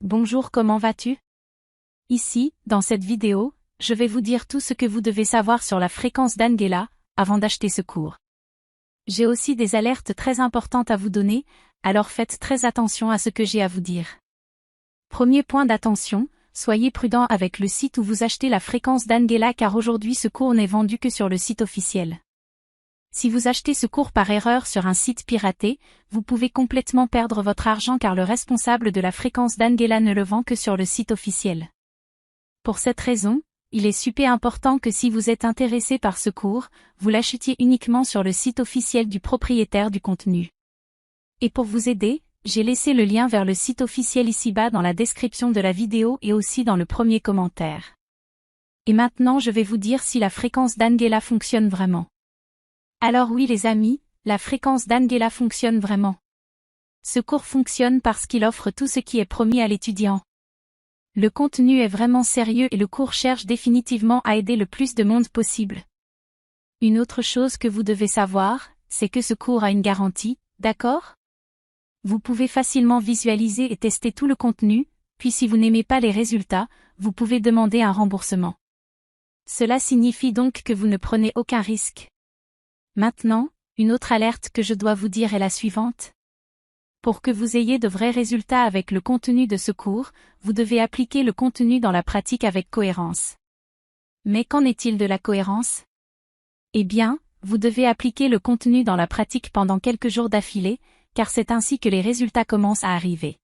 Bonjour, comment vas-tu? Ici, dans cette vidéo, je vais vous dire tout ce que vous devez savoir sur la fréquence d'Angela, avant d'acheter ce cours. J'ai aussi des alertes très importantes à vous donner, alors faites très attention à ce que j'ai à vous dire. Premier point d'attention, soyez prudent avec le site où vous achetez la fréquence d'Angela car aujourd'hui ce cours n'est vendu que sur le site officiel. Si vous achetez ce cours par erreur sur un site piraté, vous pouvez complètement perdre votre argent car le responsable de la fréquence d'Angela ne le vend que sur le site officiel. Pour cette raison, il est super important que si vous êtes intéressé par ce cours, vous l'achetiez uniquement sur le site officiel du propriétaire du contenu. Et pour vous aider, j'ai laissé le lien vers le site officiel ici-bas dans la description de la vidéo et aussi dans le premier commentaire. Et maintenant je vais vous dire si la fréquence d'Angela fonctionne vraiment. Alors oui les amis, la fréquence d'Angela fonctionne vraiment. Ce cours fonctionne parce qu'il offre tout ce qui est promis à l'étudiant. Le contenu est vraiment sérieux et le cours cherche définitivement à aider le plus de monde possible. Une autre chose que vous devez savoir, c'est que ce cours a une garantie, d'accord? Vous pouvez facilement visualiser et tester tout le contenu, puis si vous n'aimez pas les résultats, vous pouvez demander un remboursement. Cela signifie donc que vous ne prenez aucun risque. Maintenant, une autre alerte que je dois vous dire est la suivante. Pour que vous ayez de vrais résultats avec le contenu de ce cours, vous devez appliquer le contenu dans la pratique avec cohérence. Mais qu'en est-il de la cohérence? Eh bien, vous devez appliquer le contenu dans la pratique pendant quelques jours d'affilée, car c'est ainsi que les résultats commencent à arriver.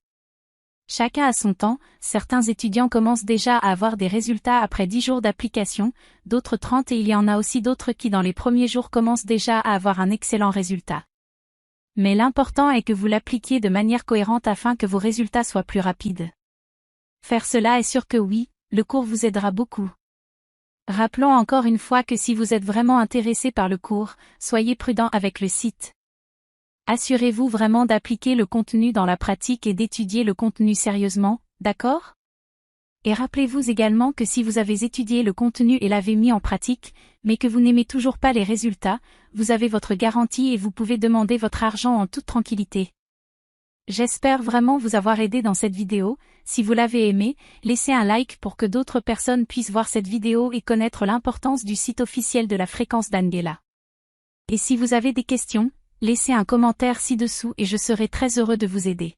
Chacun à son temps, certains étudiants commencent déjà à avoir des résultats après 10 jours d'application, d'autres 30 et il y en a aussi d'autres qui dans les premiers jours commencent déjà à avoir un excellent résultat. Mais l'important est que vous l'appliquiez de manière cohérente afin que vos résultats soient plus rapides. Faire cela est sûr que oui, le cours vous aidera beaucoup. Rappelons encore une fois que si vous êtes vraiment intéressé par le cours, soyez prudent avec le site. Assurez-vous vraiment d'appliquer le contenu dans la pratique et d'étudier le contenu sérieusement, d'accord? Et rappelez-vous également que si vous avez étudié le contenu et l'avez mis en pratique, mais que vous n'aimez toujours pas les résultats, vous avez votre garantie et vous pouvez demander votre argent en toute tranquillité. J'espère vraiment vous avoir aidé dans cette vidéo. Si vous l'avez aimé, laissez un like pour que d'autres personnes puissent voir cette vidéo et connaître l'importance du site officiel de la fréquence d'Angela. Et si vous avez des questions, laissez un commentaire ci-dessous et je serai très heureux de vous aider.